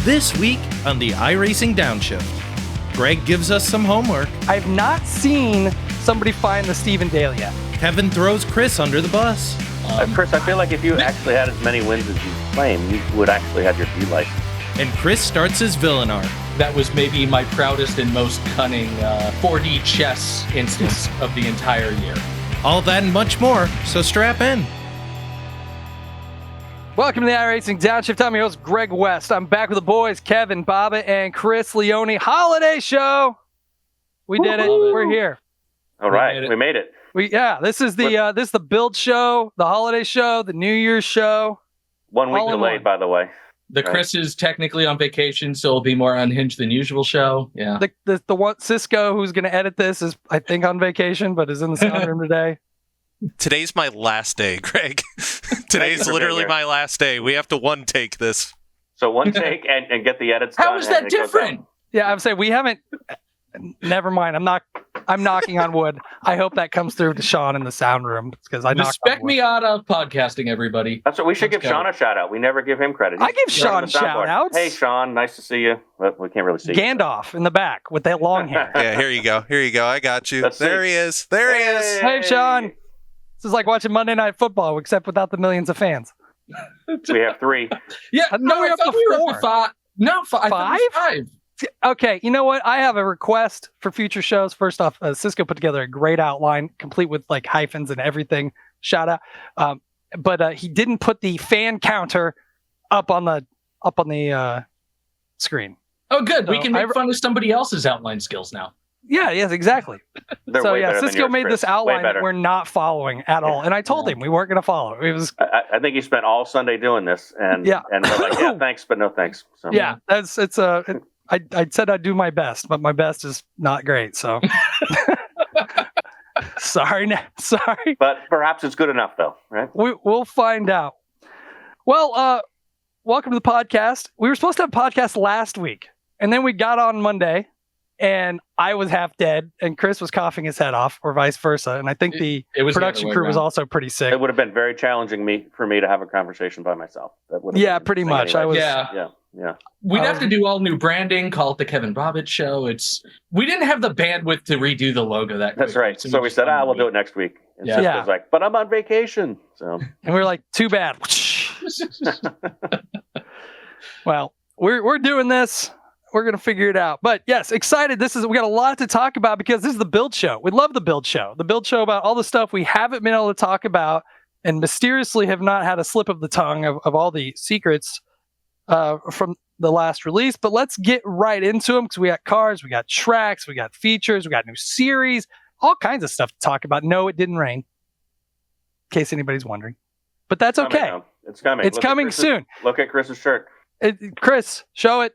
This week on the iRacing Downshift, Greg gives us some homework. I've not seen somebody find the Stephen Dale yet. Kevin throws Chris under the bus. Chris, I feel like if you actually had as many wins as you claim, you would actually have your B license. And Chris starts his villain arc. That was maybe my proudest and most cunning 4D chess instance of the entire year. All that and much more, so strap in. Welcome to the iRacing Downshift. I'm your host, Greg West. I'm back with the boys, Kevin, Baba, and Chris Leone. Holiday show! We did it. We're here. All right, we made it. This is the build show, the holiday show, the New Year's show. 1 week delayed, by the way. The Chris is technically on vacation, so it'll be more unhinged than usual show. Yeah. The one Cisco who's going to edit this is, I think, on vacation, but is in the sound room today. Today's my last day, Greg. Today's literally my last day. We have to one take this. So one take and get the edits done. How is that different? Yeah, I would say we haven't. Never mind. I'm knocking on wood. I hope that comes through to Sean in the sound room because I knocked on Respect wood. me out of podcasting, everybody. That's what we should give Sean a shout out. We never give him credit. I give Sean shout outs. Hey, Sean, nice to see you. But we can't really see Gandalf in the back with that long hair. Yeah, here you go. Here you go. I got you. There he is. There he is. Hey, Sean. This is like watching Monday Night Football, except without the millions of fans. We have 3. Yeah, No, we're up to we were 4. up to 5. No, 5. I thought it was 5. Okay, you know what? I have a request for future shows. First off, Cisco put together a great outline, complete with like hyphens and everything. Shout out. But he didn't put the fan counter up on the screen. Oh, good. So We can make fun of somebody else's outline skills now. Yeah, yes, exactly. They're way better than Cisco yours, made Chris. this outline Way that better. we're not following at all, and I told him we weren't going to follow. It was I think he spent all Sunday doing this, and we're like, yeah, thanks, but no thanks. So. yeah. I said I'd do my best, but my best is not great. So sorry. But perhaps it's good enough, though, right? We'll find out. Well, welcome to the podcast. We were supposed to have a podcast last week, and then we got on Monday, and I was half dead, and Chris was coughing his head off, or vice versa. And I think the production crew was also pretty sick. It would have been very challenging for me to have a conversation by myself. That would have been pretty much. anyway. Yeah. We'd have to do all new branding, call it the Kevin Bobbitt Show. We didn't have the bandwidth to redo the logo that quickly. That's right. So we said, we'll do it next week. And Cisco's like, but I'm on vacation. So. And we were like, too bad. Well, we're doing this. We're going to figure it out. But yes, excited. We got a lot to talk about because this is the build show. We love the build show. The build show about all the stuff we haven't been able to talk about and mysteriously have not had a slip of the tongue of all the secrets from the last release. But let's get right into them because we got cars, we got tracks, we got features, we got new series, all kinds of stuff to talk about. No, it didn't rain, in case anybody's wondering. But that's okay. It's coming. It's coming soon. Look at Chris's shirt. Chris, show it.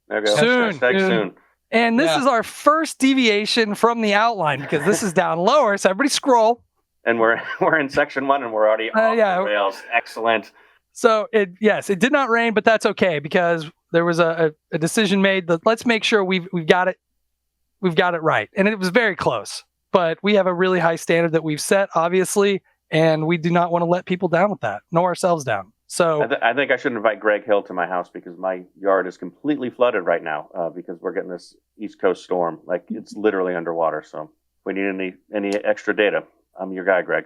There we go. Soon. And this is our first deviation from the outline because this is down lower. So everybody scroll. And we're in section 1 and we're already off the rails. Excellent. So it did not rain, but that's okay because there was a decision made that let's make sure we've got it right. And it was very close, but we have a really high standard that we've set, obviously, and we do not want to let people down with that, nor ourselves down. So I think I should invite Greg Hill to my house because my yard is completely flooded right now because we're getting this East Coast storm. Like it's literally underwater. So if we need any extra data, I'm your guy, Greg.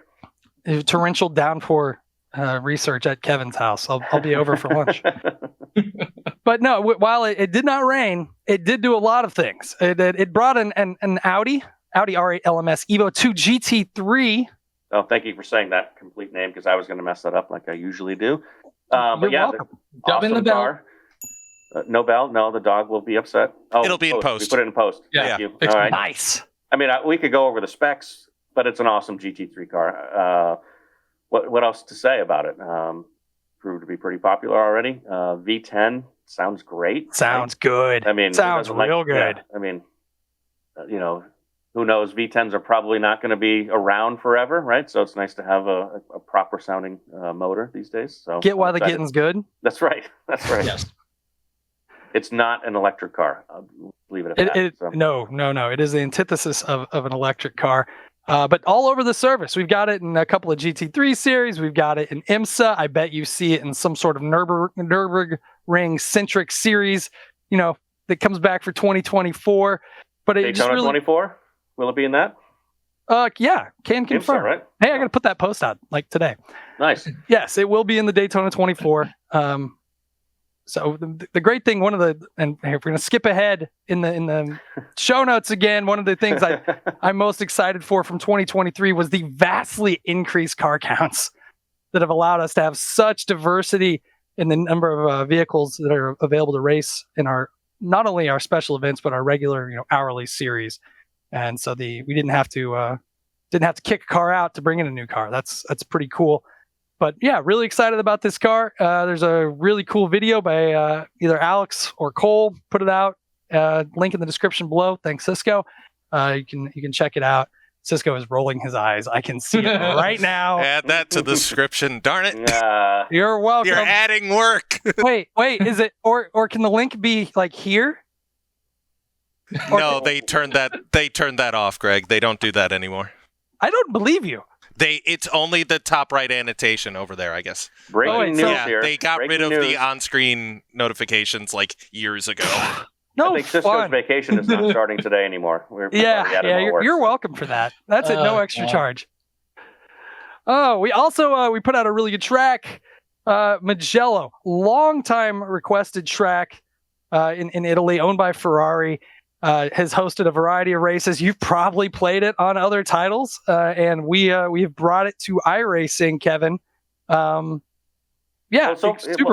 Torrential downpour research at Kevin's house. I'll be over for lunch. But no, while it did not rain, it did do a lot of things. It brought an Audi R8 LMS Evo 2 GT3. Oh, thank you for saying that complete name because I was going to mess that up like I usually do. But yeah, Dubbing the bell. No bell. No, the dog will be upset. Oh, it'll be in post. We put it in post. Yeah. Thank you. All right. Nice. I mean, we could go over the specs, but it's an awesome GT3 car. What else to say about it? Proved to be pretty popular already. V10 sounds great. Sounds good. I mean, sounds real good. Yeah, I mean, who knows? V10s are probably not going to be around forever, right? So it's nice to have a proper sounding motor these days. So get why the getting's good. That's right. That's right. Yes. It's not an electric car. I'll leave it at that. No. It is the antithesis of an electric car. But all over the service. We've got it in a couple of GT3 series. We've got it in IMSA. I bet you see it in some sort of Nürburgring-centric series, that comes back for 2024. But it Daytona just 24? Will it be in that? Yeah, can confirm. IMSA, right? Hey, I got to put that post out like today. Nice. Yes, it will be in the Daytona 24. So the great thing, and if we're going to skip ahead in the show notes again, one of the things I'm most excited for from 2023 was the vastly increased car counts that have allowed us to have such diversity in the number of vehicles that are available to race in not only our special events but our regular hourly series. And so we didn't have to kick a car out to bring in a new car. That's pretty cool. But yeah, really excited about this car. There's a really cool video by either Alex or Cole. Put it out. Link in the description below. Thanks, Cisco. You can check it out. Cisco is rolling his eyes. I can see it right now. Add that to the description. Darn it. You're welcome. You're adding work. Wait, is it or can the link be like here? No, they turned that off, Greg. They don't do that anymore. I don't believe you. It's only the top right annotation over there, I guess. Breaking news here. They got rid of the on-screen notifications like years ago. No, I think Cisco's vacation is not starting today anymore. You're welcome for that. That's it. No extra charge. Oh, we also we put out a really good track, Mugello, long time requested track in Italy, owned by Ferrari. Has hosted a variety of races. You've probably played it on other titles, and we've brought it to iRacing, Kevin. Super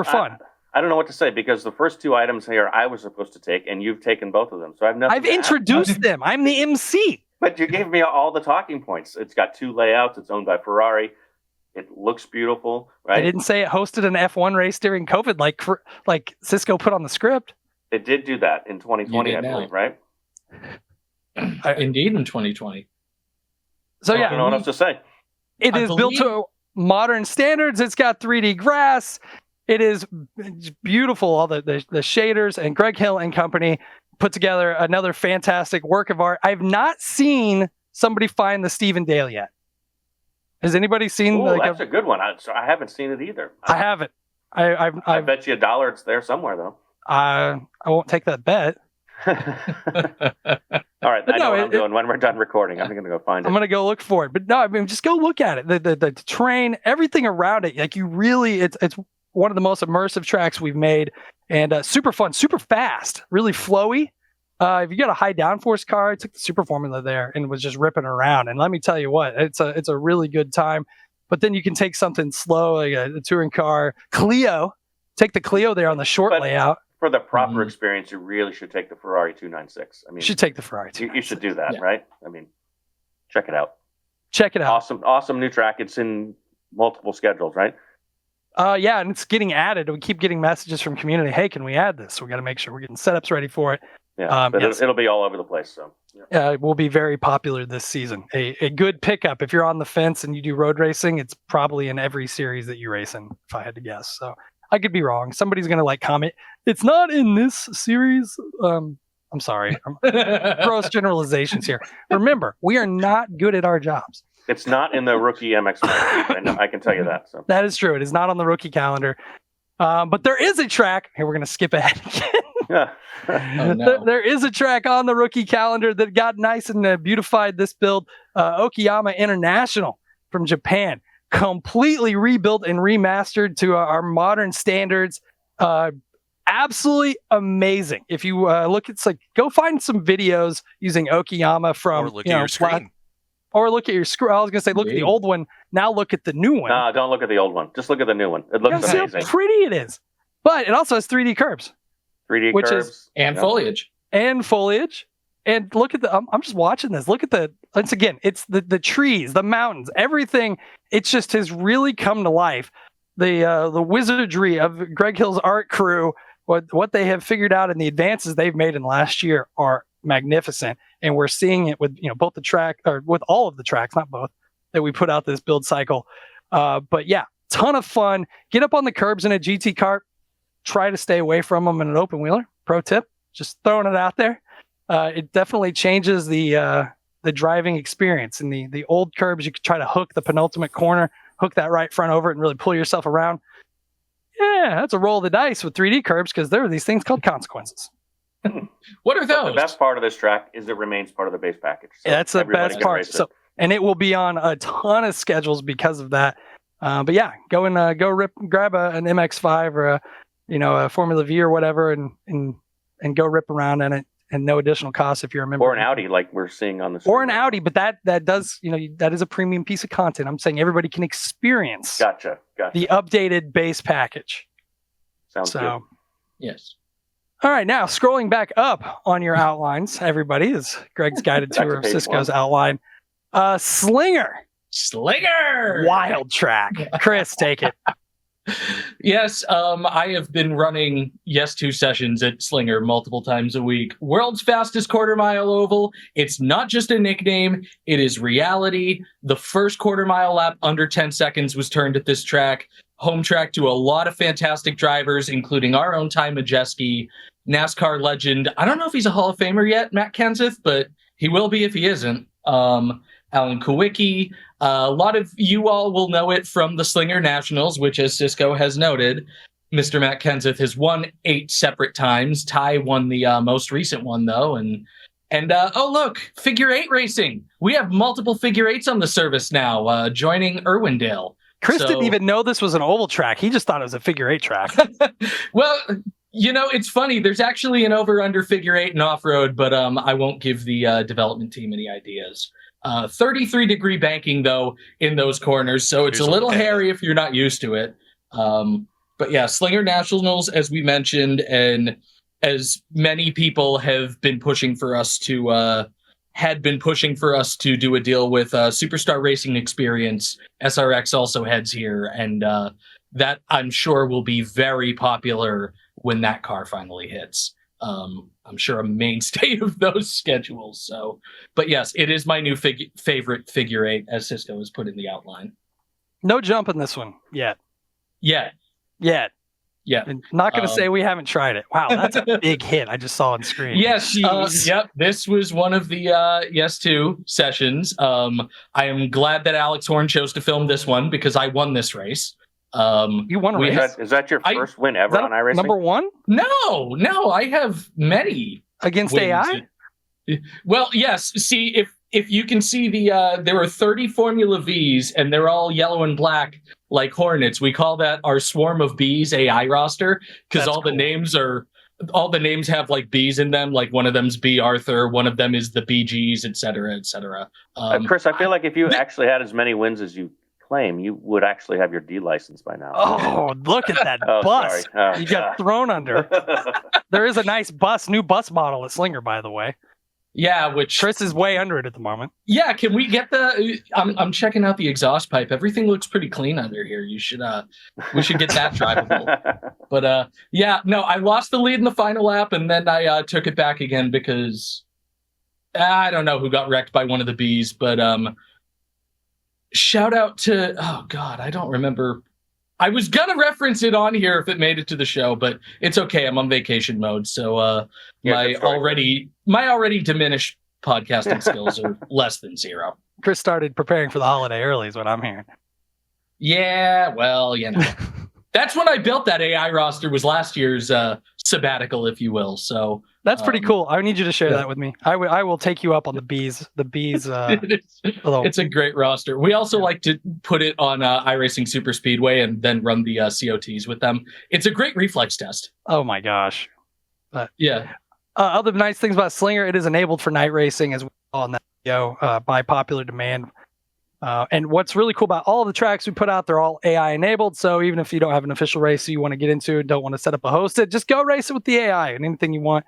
fun. I don't know what to say because the first two items here I was supposed to take, and you've taken both of them. So I've introduced them. I'm the MC. But you gave me all the talking points. It's got two layouts. It's owned by Ferrari. It looks beautiful, right? I didn't say it hosted an F1 race during COVID, like Cisco put on the script. It did do that in 2020, I believe, right? Indeed, in 2020. So I don't know what else to say. It is built to modern standards. It's got 3D grass. It's beautiful. All the shaders, and Greg Hill and company put together another fantastic work of art. I've not seen somebody find the Stephen Dale yet. Has anybody seen? That's a good one. I haven't seen it either. I haven't. I bet you $1 it's there somewhere though. I won't take that bet. All right, I know what I'm doing. When we're done recording, I'm going to go find it. I'm going to go look for it. But no, I mean, just go look at it. The terrain, everything around it. Like it's one of the most immersive tracks we've made, and super fun, super fast, really flowy. If you got a high downforce car, I took the Super Formula there and was just ripping around. And let me tell you what, it's a really good time. But then you can take something slow, like a touring car, Clio. Take the Clio there on the short layout. For the proper experience, you really should take the Ferrari 296. I mean, you should take the Ferrari 296. You should do that, right? I mean, check it out. Check it out. Awesome new track. It's in multiple schedules, right? Yeah, and it's getting added. We keep getting messages from community. Hey, can we add this? So we got to make sure we're getting setups ready for it. Yeah, but it'll be all over the place. So it will be very popular this season. A good pickup if you're on the fence and you do road racing. It's probably in every series that you race in, if I had to guess. So I could be wrong. Somebody's gonna comment. It's not in this series. I'm sorry. Gross generalizations here. Remember, we are not good at our jobs. It's not in the rookie MX. I can tell you that. So that is true. It is not on the rookie calendar. But there is a track. Here, we're going to skip ahead again. Yeah. Oh, no. There is a track on the rookie calendar that got nice and beautified this build. Okayama International from Japan. Completely rebuilt and remastered to our modern standards. Absolutely amazing. If you look, it's like go find some videos using Okiyama from or look at your screen. Or look at your screen. I was going to say, look at the old one. Now look at the new one. No, don't look at the old one. Just look at the new one. It looks amazing. See how pretty it is. But it also has 3D curbs. 3D curbs. And foliage. And foliage. And look at I'm just watching this. Look at once again, it's the trees, the mountains, everything. It just has really come to life. The wizardry of Greg Hill's art crew, what they have figured out and the advances they've made in the last year are magnificent. And we're seeing it with both the track, or with all of the tracks, not both, that we put out this build cycle. But yeah, ton of fun. Get up on the curbs in a GT kart. Try to stay away from them in an open wheeler. Pro tip, just throwing it out there. It definitely changes the the driving experience. In the old curbs, you could try to hook the penultimate corner, hook that right front over it, and really pull yourself around. Yeah, that's a roll of the dice with 3D curbs because there are these things called consequences. What are those? But the best part of this track is it remains part of the base package. So That's the everybody best can part. race it. So, and it will be on a ton of schedules because of that. But yeah, go and grab an MX-5 or a Formula V or whatever, and go rip around in it, and no additional cost if you're a member. Or an Audi, like we're seeing on the screen. Or an Audi, but that does, that is a premium piece of content. I'm saying everybody can experience Gotcha. the updated base package. Sounds good. Yes. All right, now scrolling back up on your outlines, everybody, is Greg's guided Back to tour of page Cisco's 1. outline. Slinger, wild track. Chris, take it. Yes, I have been running Yes 2 sessions at Slinger multiple times a week. World's fastest quarter mile oval. It's not just a nickname, it is reality. The first quarter mile lap under 10 seconds was turned at this track. Home track to a lot of fantastic drivers, including our own Ty Majeski, NASCAR legend. I don't know if he's a Hall of Famer yet, Matt Kenseth, but he will be if he isn't. Alan Kulwicki. A lot of you all will know it from the Slinger Nationals, which, as Cisco has noted, Mr. Matt Kenseth has won 8 separate times. Ty won the most recent one, though. And oh, look, figure 8 racing. We have multiple figure 8s on the service now, joining Irwindale. Chris didn't even know this was an oval track. He just thought it was a figure 8 track. Well, it's funny. There's actually an over-under figure 8 and off-road, but I won't give the development team any ideas. 33-degree banking, though, in those corners, so it's a little hairy if you're not used to it. But yeah, Slinger Nationals, as we mentioned, and as many people have been pushing for us to do a deal with Superstar Racing Experience. SRX also heads here, and that I'm sure will be very popular when that car finally hits. I'm sure a mainstay of those schedules. So, but yes, it is my new favorite figure 8, as Cisco has put in the outline. No jump in this one yet. Yeah. And not going to say we haven't tried it. Wow, that's a big hit. I just saw on screen. Yes. Yep. This was one of the Yes 2 sessions. I am glad that Alex Horn chose to film this one because I won this race. You won a race? Is that your first win ever on iRacing? Number 1? No, I have many against wins. AI. Well, yes. See, if you can see there were 30 Formula Vs and they're all yellow and black like Hornets. We call that our swarm of bees AI roster because all the names have like bees in them. Like one of them's B Arthur, one of them is the BGs, etc., etc. Chris, I feel like if you actually had as many wins as you claim, you would actually have your D license by now. Oh, look at that bus! You got thrown under. There is a nice new bus model at Slinger, by the way. Yeah, which Chris is way under it at the moment. Yeah, can we get the? I'm checking out the exhaust pipe. Everything looks pretty clean under here. We should get that drivable. But yeah, no, I lost the lead in the final lap, and then I took it back again because I don't know who got wrecked by one of the bees, but shout out to I don't remember. I was gonna reference it on here if it made it to the show, but it's okay. I'm on vacation mode, so my already diminished podcasting skills are less than 0. Chris started preparing for the holiday early, is what I'm hearing. Yeah, well, that's when I built that AI roster. Was last year's sabbatical, if you will. So that's pretty cool. I need you to share that with me. I will take you up on the bees. The bees. It's a great roster. We also like to put it on iRacing Super Speedway and then run the COTs with them. It's a great reflex test. Oh my gosh. Yeah. Other nice things about Slinger, it is enabled for night racing as well on that video by popular demand. And what's really cool about all of the tracks we put out, they're all AI enabled. So even if you don't have an official race you want to get into and don't want to set up a hosted, just go race it with the AI and anything you want.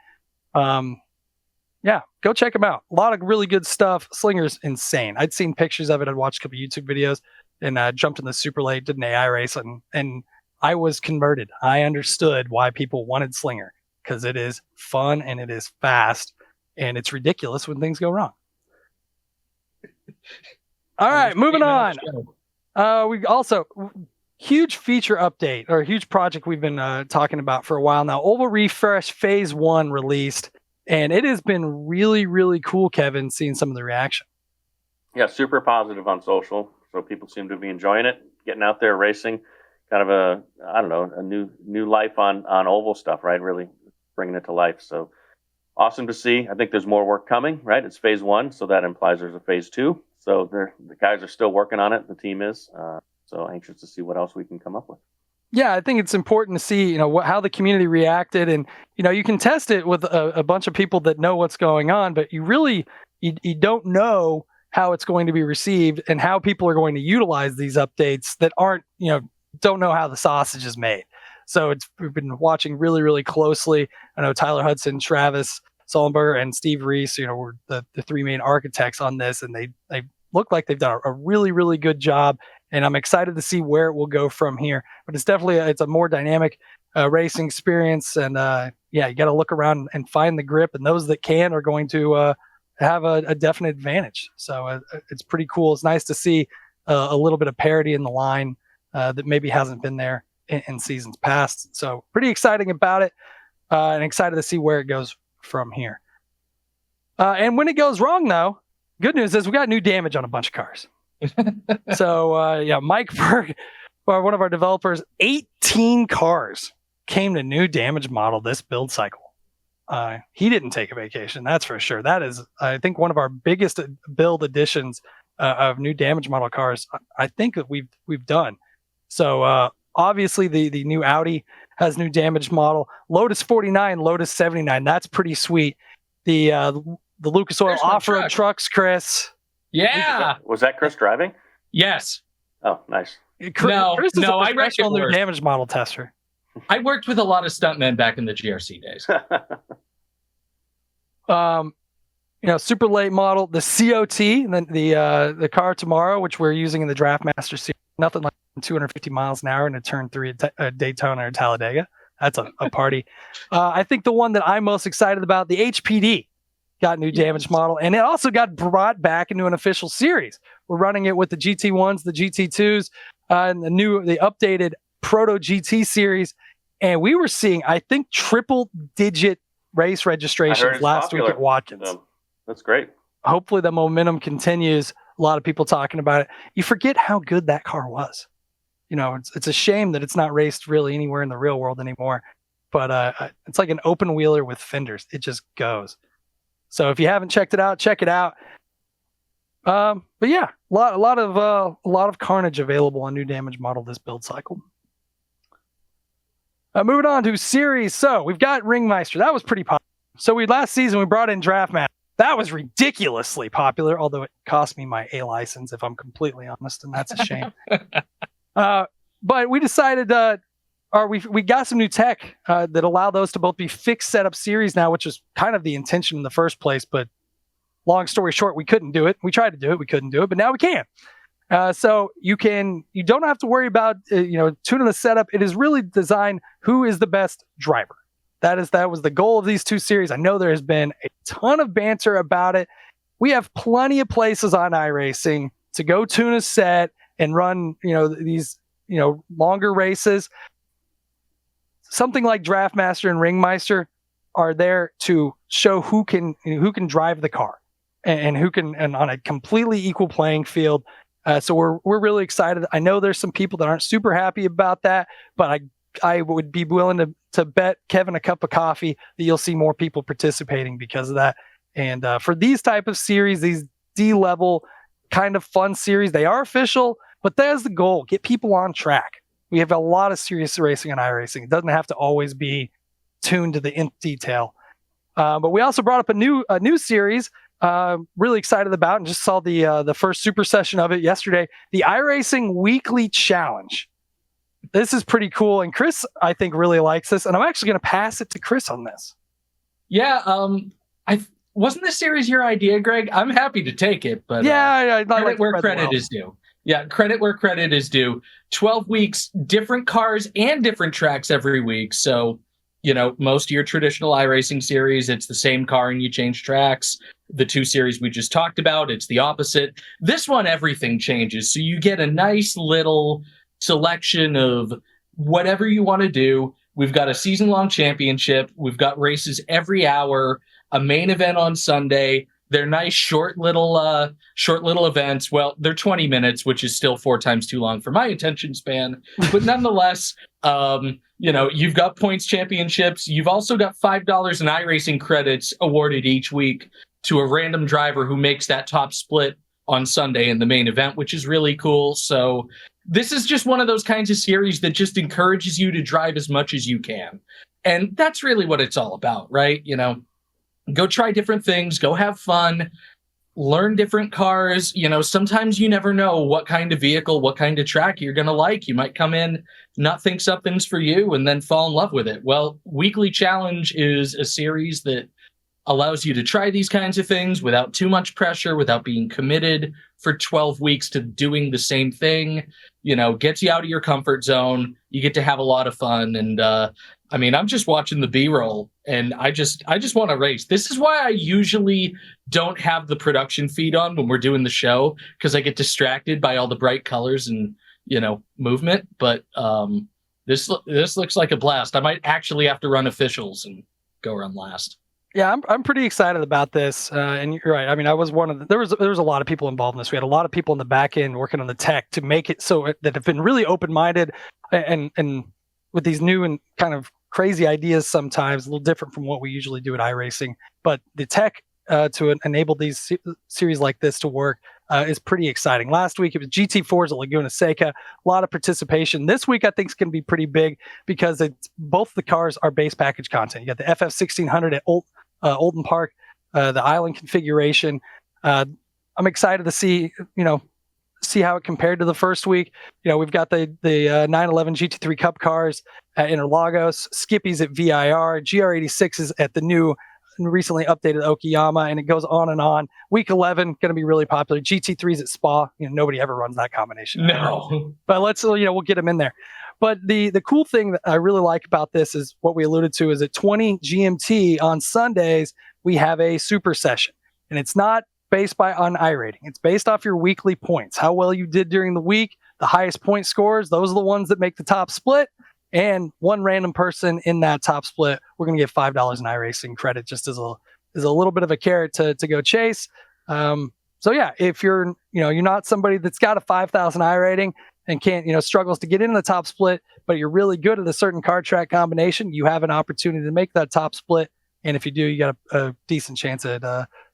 Yeah, go check them out. A lot of really good stuff. Slinger's insane. I'd seen pictures of it. I'd watched a couple YouTube videos and jumped in the super late, did an AI race, and I was converted. I understood why people wanted Slinger because it is fun and it is fast and it's ridiculous when things go wrong. All right, moving on. We also huge feature update or huge project we've been talking about for a while now. Oval Refresh Phase 1 released, And it has been really, really cool, Kevin, seeing some of the reaction. Yeah, super positive on social. So people seem to be enjoying it, getting out there racing. Kind of a new life on oval stuff, right? Really bringing it to life. So awesome to see. I think there's more work coming, right? It's phase 1, so that implies there's a phase 2. So the guys are still working on it. The team is. So anxious to see what else we can come up with. Yeah, I think it's important to see, how the community reacted, and you can test it with a bunch of people that know what's going on, but you really you don't know how it's going to be received and how people are going to utilize these updates that aren't don't know how the sausage is made. So we've been watching really, really closely. I know Tyler Hudson, Travis Sullenberger, and Steve Reese, were the three main architects on this, and they look like they've done a really, really good job. And I'm excited to see where it will go from here. But it's definitely it's a more dynamic racing experience. And you got to look around and find the grip. And those that can are going to have a definite advantage. So it's pretty cool. It's nice to see a little bit of parity in the line that maybe hasn't been there in seasons past. So pretty exciting about it, and excited to see where it goes from here. And when it goes wrong, though, good news is we got new damage on a bunch of cars. So Mike Berg, one of our developers, 18 cars came to new damage model this build cycle. He didn't take a vacation, that's for sure. That is, I think, one of our biggest build additions of new damage model cars I think that we've done. So obviously the new Audi has new damage model. Lotus 49, Lotus 79, that's pretty sweet. The Lucas Oil off-road trucks, Chris. Yeah. Was that Chris driving? Yes. Oh, nice. Chris is a I professional new damage model tester. I worked with a lot of stuntmen back in the GRC days. Super late model, the COT, and then the car tomorrow, which we're using in the Draftmaster series. Nothing like 250 miles an hour in a turn 3 at Daytona or Talladega. That's a party. I think the one that I'm most excited about, the HPD, got new damage model, and it also got brought back into an official series. We're running it with the GT1s, the GT2s, and the updated Proto GT series. And we were seeing, I think, triple-digit race registrations last week at Watkins. That's great. Hopefully the momentum continues. A lot of people talking about it. You forget how good that car was. It's a shame that it's not raced really anywhere in the real world anymore. But it's like an open wheeler with fenders. It just goes. So if you haven't checked it out, check it out. But yeah, a lot of carnage available on new damage model this build cycle. Moving on to series. So we've got Ringmeister. That was pretty popular. So last season we brought in Draftmaster. That was ridiculously popular, although it cost me my A license, if I'm completely honest, and that's a shame. But we decided, we got some new tech that allow those to both be fixed setup series now, which is kind of the intention in the first place. But long story short, we couldn't do it. We tried to do it, we couldn't do it, but now we can. So you don't have to worry about tuning the setup. It is really designed who is the best driver. That was the goal of these two series. I know there has been a ton of banter about it. We have plenty of places on iRacing to go tune a set and run, these, longer races. Something like Draftmaster and Ringmeister are there to show who can drive the car and who can, and on a completely equal playing field. So we're really excited. I know there's some people that aren't super happy about that, but I would be willing to bet Kevin a cup of coffee that you'll see more people participating because of that. And for these type of series, these D-level kind of fun series, they are official, but there's the goal. Get people on track. We have a lot of serious racing on iRacing. It doesn't have to always be tuned to the nth detail. But we also brought up a new series, really excited about, and just saw the first super session of it yesterday, the iRacing Weekly Challenge. This is pretty cool, and Chris, I think, really likes this, and I'm actually going to pass it to Chris on this. Yeah, wasn't this series your idea, Greg? I'm happy to take it, but I credit where credit is due. Yeah, credit where credit is due. 12 weeks, different cars and different tracks every week. So, most of your traditional iRacing series, it's the same car and you change tracks. The two series we just talked about, it's the opposite. This one, everything changes. So you get a nice little selection of whatever you want to do. We've got a season-long championship. We've got races every hour. a main event on Sunday. They're nice, short little events. Well, they're 20 minutes, which is still 4 times too long for my attention span. But nonetheless, you've got points championships. You've also got $5 in iRacing credits awarded each week to a random driver who makes that top split on Sunday in the main event, which is really cool. So this is just one of those kinds of series that just encourages you to drive as much as you can. And that's really what it's all about, right? Go try different things, go have fun, learn different cars. Sometimes you never know what kind of vehicle, what kind of track you're going to like. You might come in, not think something's for you, and then fall in love with it. Well, Weekly Challenge is a series that allows you to try these kinds of things without too much pressure, without being committed for 12 weeks to doing the same thing. Gets you out of your comfort zone. You get to have a lot of fun. And I'm just watching the B-roll, and I just want to race. This is why I usually don't have the production feed on when we're doing the show, because I get distracted by all the bright colors and movement. But this looks like a blast. I might actually have to run officials and go run last. Yeah, I'm pretty excited about this, and you're right. I was one of the, there was a lot of people involved in this. We had a lot of people in the back end working on the tech to make it so that have been really open-minded and with these new and kind of crazy ideas, sometimes a little different from what we usually do at iRacing. But the tech to enable these series like this to work is pretty exciting. Last week it was GT4s at Laguna Seca, a lot of participation. This week I think is going to be pretty big because both the cars are base package content. You got the FF1600 at Oulton Park, the island configuration. I'm excited to see how it compared to the first week. We've got the 911 GT3 Cup cars at Interlagos, Skippy's at VIR, GR86s at the new recently updated Okayama, and it goes on and on. Week 11 going to be really popular. GT3s at Spa. Nobody ever runs that combination. No, but we'll get them in there. But the cool thing that I really like about this is what we alluded to is at 20 GMT on Sundays we have a super session, and it's not based on iRating. It's based off your weekly points, how well you did during the week. The highest point scores, those are the ones that make the top split. And one random person in that top split, we're going to get $5 in iRacing credit, just as a little bit of a carrot to go chase. So yeah, if you're not somebody that's got a 5,000 iRating and can't struggles to get into the top split, but you're really good at a certain car track combination, you have an opportunity to make that top split. And if you do, you got a decent chance at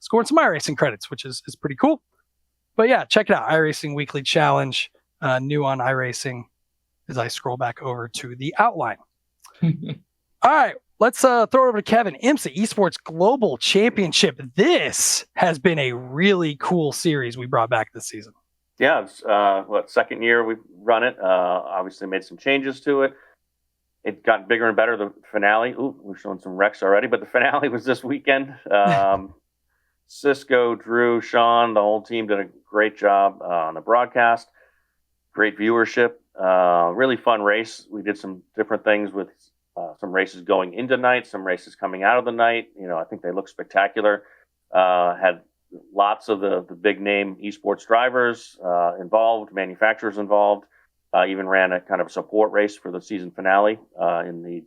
scoring some iRacing credits, which is pretty cool. But yeah, check it out. iRacing Weekly Challenge, new on iRacing, as I scroll back over to the outline. All right, let's throw it over to Kevin. IMSA Esports Global Championship. This has been a really cool series we brought back this season. Yeah, it's second year we've run it. Obviously made some changes to it. It got bigger and better. The finale, we're showing some wrecks already, but the finale was this weekend. Cisco, Drew, Sean, the whole team did a great job on the broadcast. Great viewership. Really fun race. We did some different things with some races going into night, some races coming out of the night. I think they look spectacular. Had lots of the big name esports drivers involved, manufacturers involved. Even ran a kind of support race for the season finale in the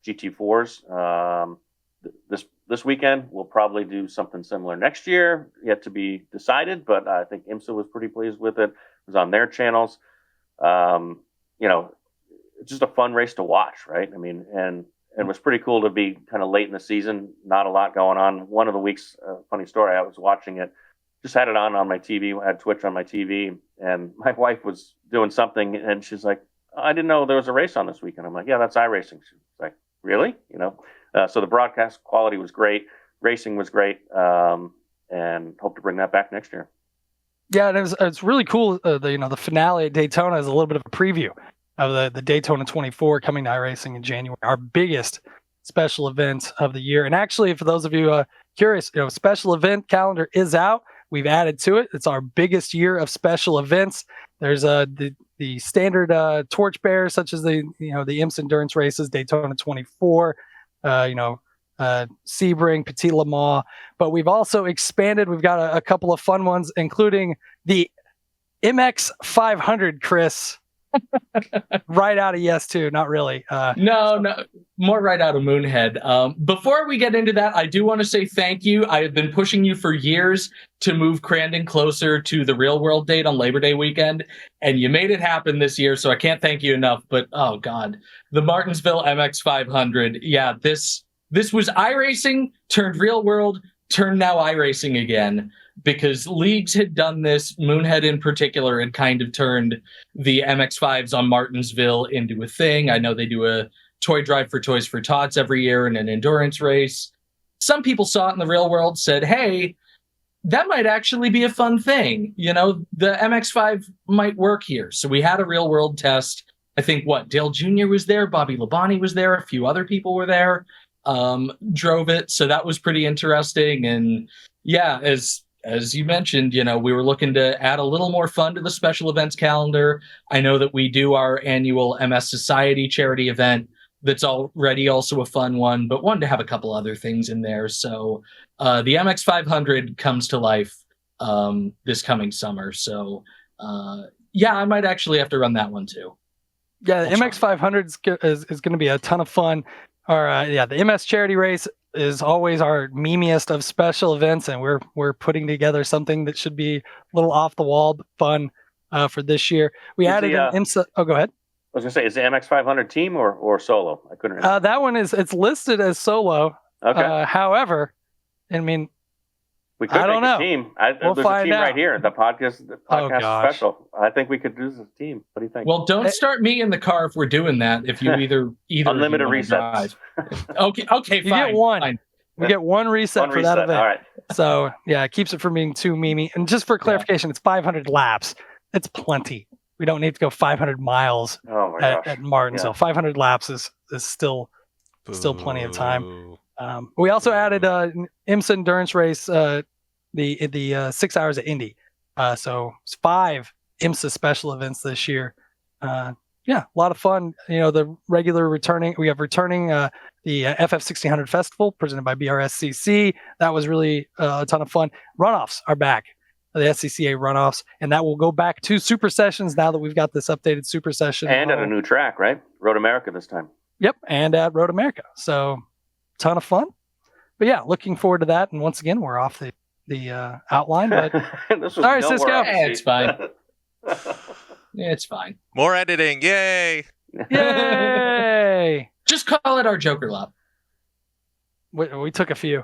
GT4s. This weekend, we'll probably do something similar next year, yet to be decided, but I think IMSA was pretty pleased with it. It was on their channels. It's just a fun race to watch, right? And it was pretty cool to be kind of late in the season, not a lot going on. One of the weeks, funny story, I was watching it, just had it on my TV, had Twitch on my TV, and my wife was doing something, and she's like, I didn't know there was a race on this weekend. I'm like, yeah, that's iRacing. She's like, really? So the broadcast quality was great. Racing was great, and hope to bring that back next year. Yeah, and it's really cool. The finale at Daytona is a little bit of a preview of the Daytona 24 coming to iRacing in January, our biggest special event of the year. And actually, for those of you curious, special event calendar is out. We've added to it. It's our biggest year of special events. There's the standard torchbearers, such as the IMSA endurance races, Daytona 24, Sebring, Petit Le Mans. But we've also expanded. We've got a couple of fun ones, including the MX 500, Chris. Right out of Yes 2, not really. No, more right out of Moonhead. Before we get into that, I do want to say thank you. I have been pushing you for years to move Crandon closer to the real world date on Labor Day weekend, and you made it happen this year, so I can't thank you enough. But oh god, the Martinsville MX500. Yeah, this was iRacing turned real world, turned now iRacing again. Because leagues had done this, Moonhead in particular had kind of turned the MX5s on Martinsville into a thing. I know they do a toy drive for Toys for Tots every year and an endurance race. Some people saw it in the real world, said, hey, that might actually be a fun thing. You know, the MX5 might work here. So we had a real world test. I think, Dale Jr. was there, Bobby Labonte was there, a few other people were there, drove it. So that was pretty interesting. And yeah, as you mentioned, you know, we were looking to add a little more fun to the special events calendar. I know that we do our annual MS Society charity event that's already also a fun one, but wanted to have a couple other things in there. So the MX500 comes to life this coming summer. So yeah, I might actually have to run that one too. Yeah, the MX500 is going to be a ton of fun. The MS charity race is always our memeiest of special events, and we're putting together something that should be a little off the wall but fun for this year. We added an IMSA. Oh, go ahead. I was gonna say, is the MX500 team or solo? I couldn't remember. That one it's listed as solo. Okay. However, I mean, we could I don't make know. a team. We'll there's find a team out. right here. The podcast special. I think we could do this as a team. What do you think? Well, don't start me in the car if we're doing that. If you either unlimited of you resets. Okay, you fine. get one. Fine. We get one reset for that event. All right. So yeah, it keeps it from being too memey. And just for clarification, it's 500 laps. It's plenty. We don't need to go 500 miles at Martinsville. Yeah. 500 laps is still plenty of time. We also added IMSA endurance race, the 6 hours at Indy. So it's 5 IMSA special events this year. Yeah, a lot of fun. You know, the regular returning. We have the FF1600 Festival presented by BRSCC. That was really a ton of fun. Runoffs are back. The SCCA runoffs, and that will go back to Super Sessions now that we've got this updated Super Session. And at a new track, right? Road America this time. Yep, and at Road America. So, ton of fun. But yeah, looking forward to that. And once again, we're off the outline. But sorry, Cisco. Yeah, it's fine. Yeah, it's fine. More editing. Yay. Yay. Just call it our Joker lap. We took a few.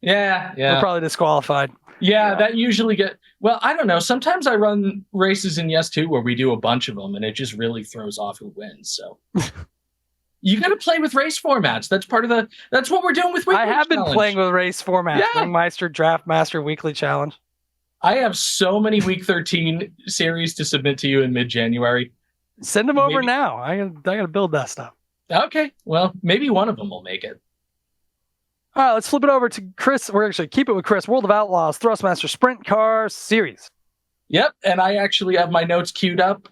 Yeah. We're probably disqualified. Yeah, that usually well, I don't know. Sometimes I run races in Yes 2 where we do a bunch of them, and it just really throws off who wins. So you got to play with race formats. That's that's what we're doing with Weekly I have Challenge. been playing with race formats. Yeah. Ringmeister, Draft Master, Weekly Challenge. I have so many Week 13 series to submit to you in mid-January. Send them over now. I gotta build that stuff. Okay, well, maybe one of them will make it. All right, let's flip it over to Chris. We're actually keep it with Chris. World of Outlaws, Thrustmaster Sprint Car Series. Yep, and I actually have my notes queued up.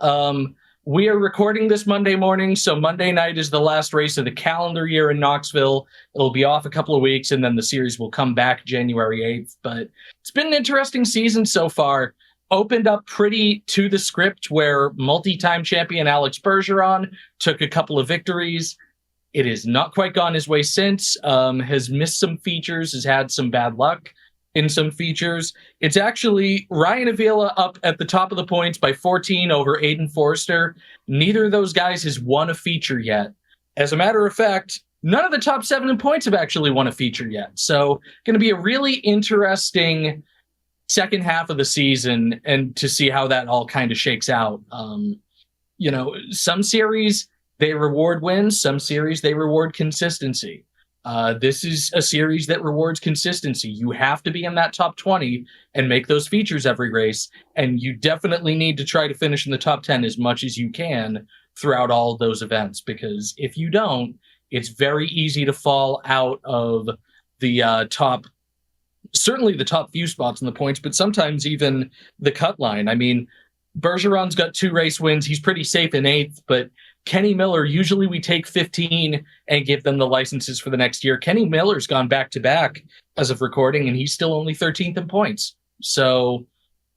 We are recording this Monday morning, so Monday night is the last race of the calendar year in Knoxville. It'll be off a couple of weeks, and then the series will come back January 8th. But it's been an interesting season so far. Opened up pretty to the script where multi-time champion Alex Bergeron took a couple of victories. It has not quite gone his way since, has missed some features, has had some bad luck in some features. It's actually Ryan Avila up at the top of the points by 14 over Aiden Forrester. Neither of those guys has won a feature yet. As a matter of fact, none of the top 7 in points have actually won a feature yet. So going to be a really interesting second half of the season and to see how that all kind of shakes out. You know, some series they reward wins, some series they reward consistency. This is a series that rewards consistency. You have to be in that top 20 and make those features every race, and you definitely need to try to finish in the top 10 as much as you can throughout all of those events, because if you don't, it's very easy to fall out of the certainly the top few spots in the points, but sometimes even the cut line. I mean, Bergeron's got 2 race wins. He's pretty safe in 8th, but Kenny Miller, usually we take 15 and give them the licenses for the next year. Kenny Miller's gone back-to-back as of recording, and he's still only 13th in points. So,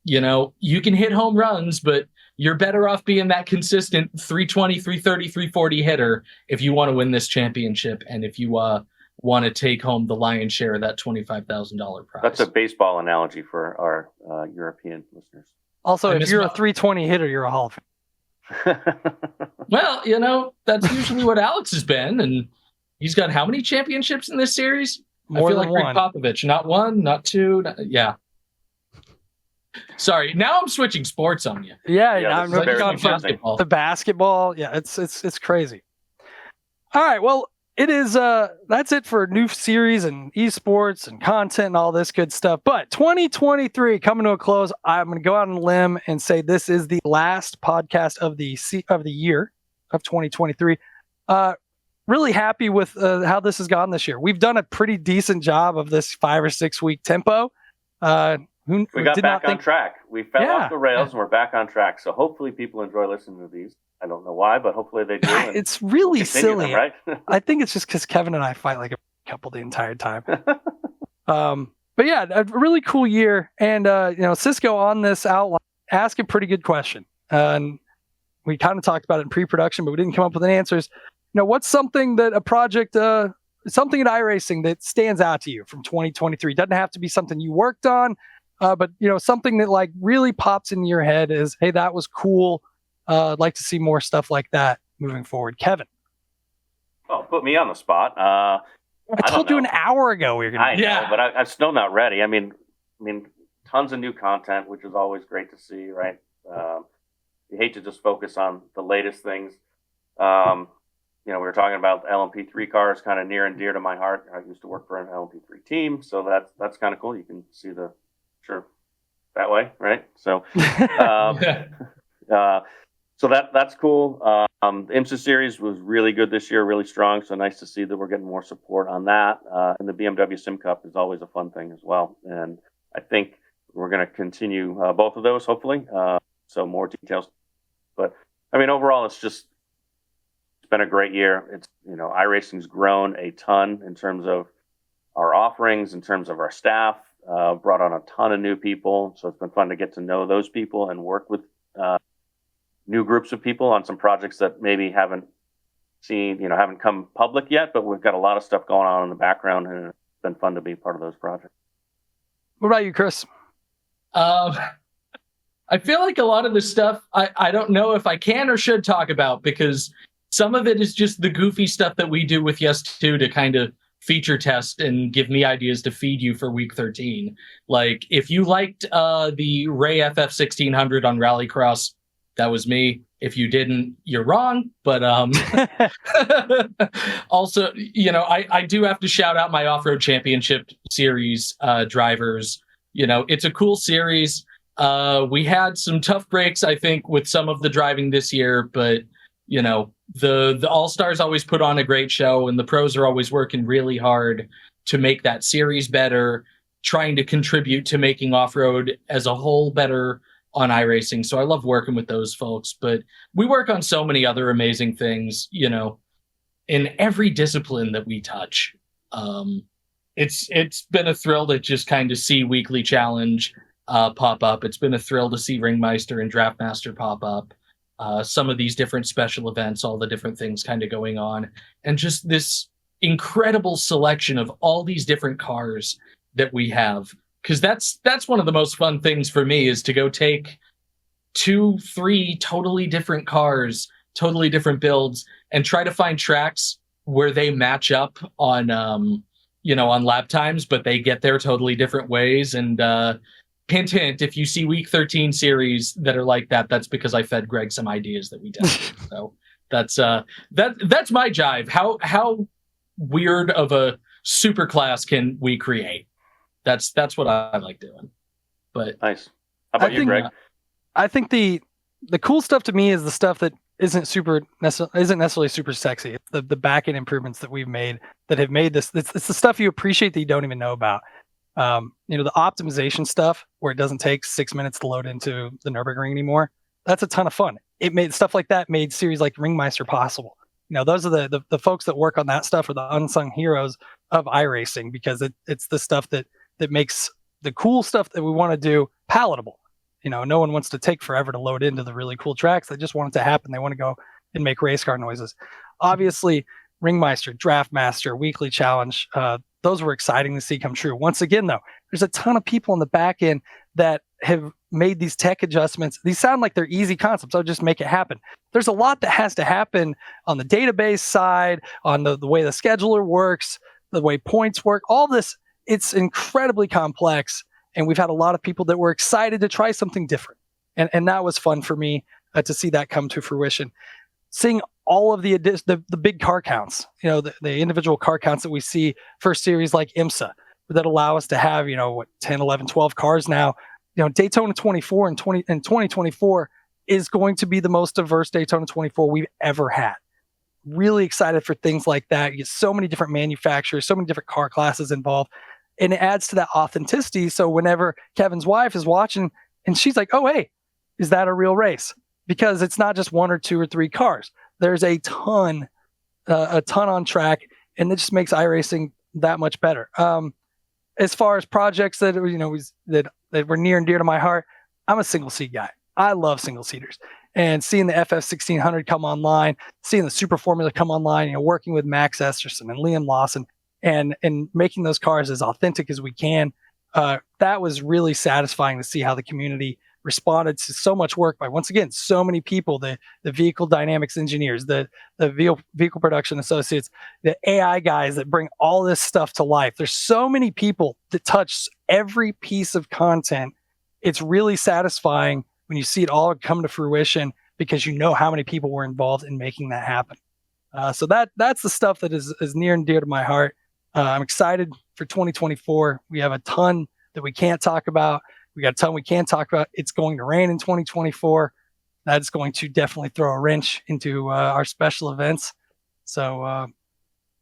you know, you can hit home runs, but you're better off being that consistent 320, 330, 340 hitter if you want to win this championship and if you want to take home the lion's share of that $25,000 prize. That's a baseball analogy for our European listeners. Also, if you're a 320 hitter, you're a Hall of Fame. Well, that's usually what Alex has been, and he's got how many championships in this series? More I feel than like one. Greg Popovich. Not one, not two. Yeah. Sorry, now I'm switching sports on you. Yeah, Yeah, I'm this is very on confusing. Basketball. the basketball. Yeah, it's crazy. All right, well, it is that's it for new series and esports and content and all this good stuff. But 2023 coming to a close. I'm going to go out on a limb and say this is the last podcast of the year of 2023. Really happy with how this has gone this year. We've done a pretty decent job of this 5 or 6 week tempo. We got back on track. We fell off the rails and we're back on track. So hopefully people enjoy listening to these. I don't know why, but hopefully they do. And it's really we'll continue silly, them, right? I think it's just because Kevin and I fight like a couple the entire time. But yeah, a really cool year. And, Cisco on this outline asked a pretty good question. And we kind of talked about it in pre-production, but we didn't come up with any answers. What's something that a project, something at iRacing that stands out to you from 2023? Doesn't have to be something you worked on, but something that like really pops in your head is, hey, that was cool. I'd like to see more stuff like that moving forward. Kevin. Oh, put me on the spot. I told you an hour ago we were going to. I know, but I'm still not ready. I mean, tons of new content, which is always great to see, right? You hate to just focus on the latest things. We were talking about LMP3 cars, kind of near and dear to my heart. I used to work for an LMP3 team, so that's kind of cool. You can see that way, right? So, so that's cool. The IMSA series was really good this year, really strong. So nice to see that we're getting more support on that. And the BMW Sim Cup is always a fun thing as well. And I think we're going to continue both of those, hopefully. So more details. But overall, it's been a great year. It's, iRacing's grown a ton in terms of our offerings, in terms of our staff, brought on a ton of new people. So it's been fun to get to know those people and work with new groups of people on some projects that maybe haven't come public yet, but we've got a lot of stuff going on in the background, and it's been fun to be part of those projects. What about you, Chris? I feel like a lot of this stuff I don't know if I can or should talk about, because some of it is just the goofy stuff that we do with Yes2 to kind of feature test and give me ideas to feed you for week 13. Like if you liked the Ray FF 1600 on Rallycross, that was me. If you didn't, you're wrong. But also, I do have to shout out my Off-Road Championship Series drivers. It's a cool series. We had some tough breaks, I think, with some of the driving this year, but the All-Stars always put on a great show, and the pros are always working really hard to make that series better, trying to contribute to making off-road as a whole better on iRacing. So I love working with those folks, but we work on so many other amazing things, in every discipline that we touch. It's been a thrill to just kind of see Weekly Challenge pop up. It's been a thrill to see Ringmeister and Draftmaster pop up. Some of these different special events, all the different things kind of going on, and just this incredible selection of all these different cars that we have. Because that's one of the most fun things for me, is to go take 2-3 totally different cars, totally different builds, and try to find tracks where they match up on on lap times, but they get there totally different ways. And hint, hint, if you see week 13 series that are like that, that's because I fed Greg some ideas that we did. So that's my jive. How weird of a super class can we create? That's what I like doing. But nice. How about you, Greg? I think the cool stuff to me is the stuff that isn't necessarily super sexy. It's the back end improvements that we've made that have made this. It's the stuff you appreciate that you don't even know about. The optimization stuff where it doesn't take 6 minutes to load into the Nürburgring anymore. That's a ton of fun. It made stuff like that made series like Ringmeister possible. Those are the folks that work on that stuff are the unsung heroes of iRacing, because it's the stuff that makes the cool stuff that we want to do palatable. no one wants to take forever to load into the really cool tracks. They just want it to happen. They want to go and make race car noises. Obviously, Ringmeister, Draftmaster, Weekly Challenge, those were exciting to see come true. Once again, though, there's a ton of people in the back end that have made these tech adjustments. These sound like they're easy concepts. I'll just make it happen. There's a lot that has to happen on the database side, on the way the scheduler works, the way points work, all this. It's incredibly complex. And we've had a lot of people that were excited to try something different. And that was fun for me to see that come to fruition. Seeing all of the big car counts, the individual car counts that we see for series like IMSA that allow us to have, 10, 11, 12 cars now. Daytona 24 and 2024 is going to be the most diverse Daytona 24 we've ever had. Really excited for things like that. You get so many different manufacturers, so many different car classes involved, and it adds to that authenticity. So whenever Kevin's wife is watching and she's like, oh, hey, is that a real race? Because it's not just one or two or three cars. There's a ton on track, and it just makes iRacing that much better. As far as projects that that were near and dear to my heart, I'm a single seat guy. I love single seaters, and seeing the FF 1600 come online, seeing the Super Formula come online, working with Max Esterson and Liam Lawson, and making those cars as authentic as we can. That was really satisfying to see how the community responded to so much work by, once again, so many people, the vehicle dynamics engineers, the vehicle production associates, the AI guys that bring all this stuff to life. There's so many people that touch every piece of content. It's really satisfying when you see it all come to fruition because you know how many people were involved in making that happen. So that's the stuff that is near and dear to my heart. I'm excited for 2024. We have a ton that we can't talk about. We got a ton we can talk about. It's going to rain in 2024. That's going to definitely throw a wrench into our special events. So,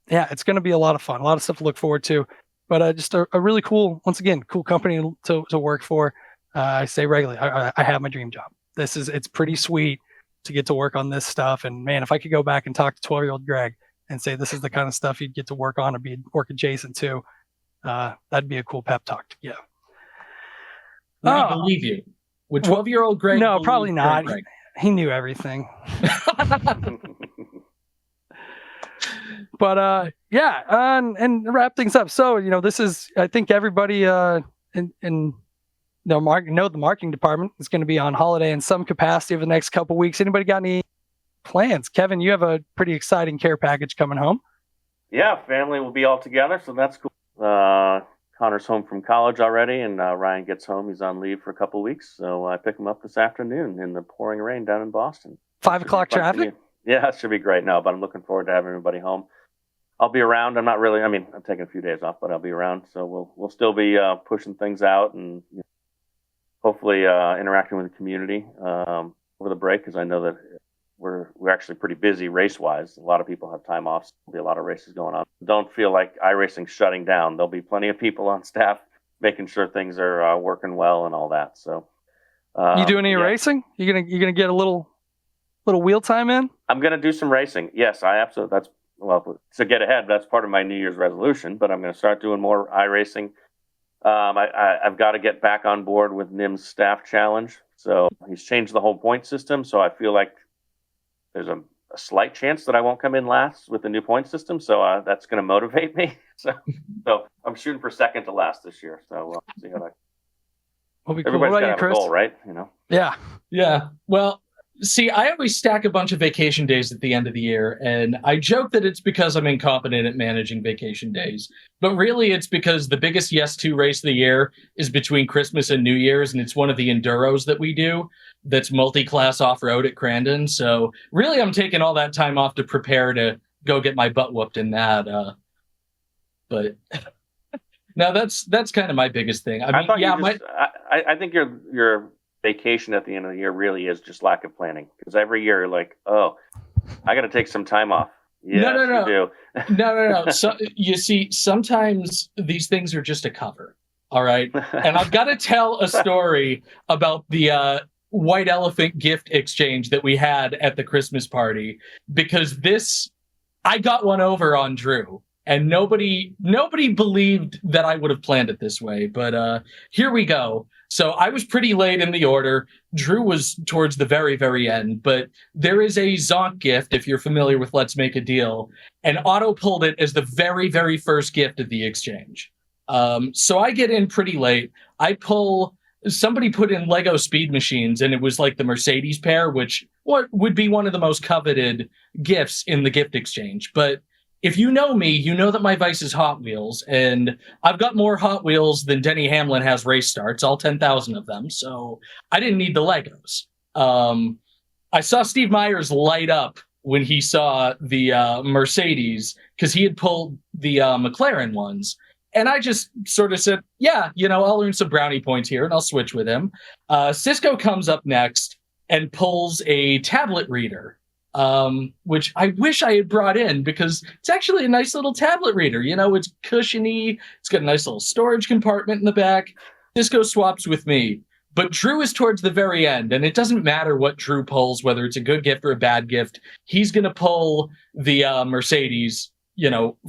it's going to be a lot of fun, a lot of stuff to look forward to. But just a really cool, once again, cool company to work for. I say regularly, I have my dream job. It's pretty sweet to get to work on this stuff. And man, if I could go back and talk to 12-year-old Greg and say this is the kind of stuff you'd get to work on and be work adjacent to, that'd be a cool pep talk to give. Would he believe you? Would 12-year-old Greg? No, probably not. Greg? He knew everything. But and wrap things up. So this is, I think everybody in the marketing department is going to be on holiday in some capacity over the next couple weeks. Anybody got any plans? Kevin, you have a pretty exciting care package coming home. Yeah, family will be all together, so that's cool. Connor's home from college already, and Ryan gets home. He's on leave for a couple of weeks, so I pick him up this afternoon in the pouring rain down in Boston. 5 o'clock traffic? Yeah, it should be great. No, but I'm looking forward to having everybody home. I'll be around. I'm taking a few days off, but I'll be around. So we'll still be pushing things out and hopefully interacting with the community over the break, because I know that we're actually pretty busy race-wise. A lot of people have time off. So there'll be a lot of races going on. Don't feel like iRacing's shutting down. There'll be plenty of people on staff making sure things are working well and all that. So, you doing any racing? You gonna get a little wheel time in? I'm gonna do some racing. Yes, I absolutely. To get ahead. That's part of my New Year's resolution. But I'm gonna start doing more iRacing. I've got to get back on board with Nim's staff challenge. So he's changed the whole point system. So I feel like there's a slight chance that I won't come in last with the new point system. So that's going to motivate me. So I'm shooting for second to last this year. So we'll see how that. Everybody's got to have a goal, right? Yeah. Yeah. Well, see, I always stack a bunch of vacation days at the end of the year, and I joke that it's because I'm incompetent at managing vacation days. But really, it's because the biggest Yes 2 race of the year is between Christmas and New Year's, and it's one of the enduros that we do that's multi-class off-road at Crandon. So really, I'm taking all that time off to prepare to go get my butt whooped in that. But no, that's kind of my biggest thing. I think your vacation at the end of the year really is just lack of planning, because every year you're like, oh, I got to take some time off. Yes, no. You do. No. So you see, sometimes these things are just a cover. All right. And I've got to tell a story about the white elephant gift exchange that we had at the Christmas party, because I got one over on Drew. and nobody believed that I would have planned it this way. But here we go. So I was pretty late in the order. Drew was towards the very, very end, but there is a Zonk gift, if you're familiar with Let's Make a Deal, and Otto pulled it as the very, very first gift of the exchange. So I get in pretty late. Somebody put in Lego Speed Machines, and it was like the Mercedes pair, which would be one of the most coveted gifts in the gift exchange. But if you know me, you know that my vice is Hot Wheels, and I've got more Hot Wheels than Denny Hamlin has race starts, all 10,000 of them, so I didn't need the Legos. I saw Steve Myers light up when he saw the Mercedes, because he had pulled the McLaren ones, and I just sort of said, yeah, I'll earn some brownie points here, and I'll switch with him. Cisco comes up next and pulls a tablet reader, which I wish I had brought in, because it's actually a nice little tablet reader. It's cushiony. It's got a nice little storage compartment in the back. Cisco swaps with me, but Drew is towards the very end, and it doesn't matter what Drew pulls, whether it's a good gift or a bad gift. He's going to pull the Mercedes,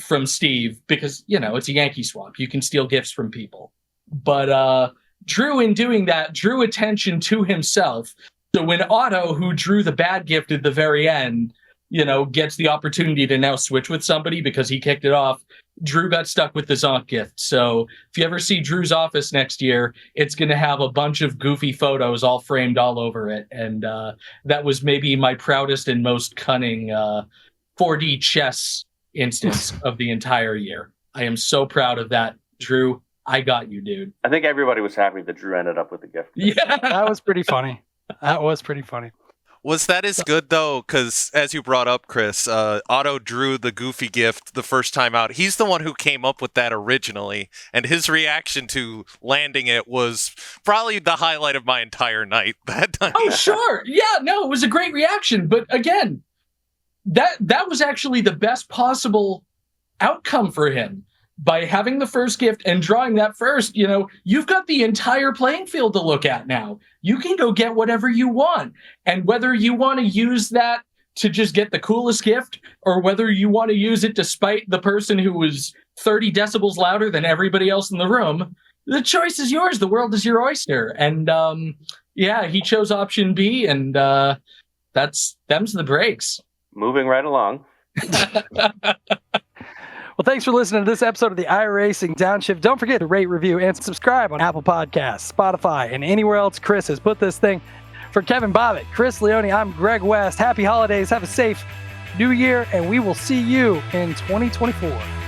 from Steve, because, it's a Yankee swap. You can steal gifts from people. But Drew, in doing that, drew attention to himself. So when Otto, who drew the bad gift at the very end, gets the opportunity to now switch with somebody because he kicked it off, Drew got stuck with the Zonk gift. So if you ever see Drew's office next year, it's going to have a bunch of goofy photos all framed all over it. And that was maybe my proudest and most cunning 4D chess instance of the entire year. I am so proud of that, Drew. I got you, dude. I think everybody was happy that Drew ended up with the gift. Yeah, that was pretty funny. Was that as good, though? Because as you brought up, Chris, Otto drew the goofy gift the first time out. He's the one who came up with that originally, and his reaction to landing it was probably the highlight of my entire night that night. Oh, sure. Yeah, no, it was a great reaction. But again, that was actually the best possible outcome for him. By having the first gift and drawing that first, you've got the entire playing field to look at now. You can go get whatever you want. And whether you want to use that to just get the coolest gift, or whether you want to use it to spite the person who was 30 decibels louder than everybody else in the room, the choice is yours. The world is your oyster. And he chose option B, and them's the breaks. Moving right along. Well, thanks for listening to this episode of the iRacing Downshift. Don't forget to rate, review, and subscribe on Apple Podcasts, Spotify, and anywhere else Chris has put this thing. For Kevin Bobbitt, Chris Leone, I'm Greg West. Happy holidays. Have a safe New Year, and we will see you in 2024.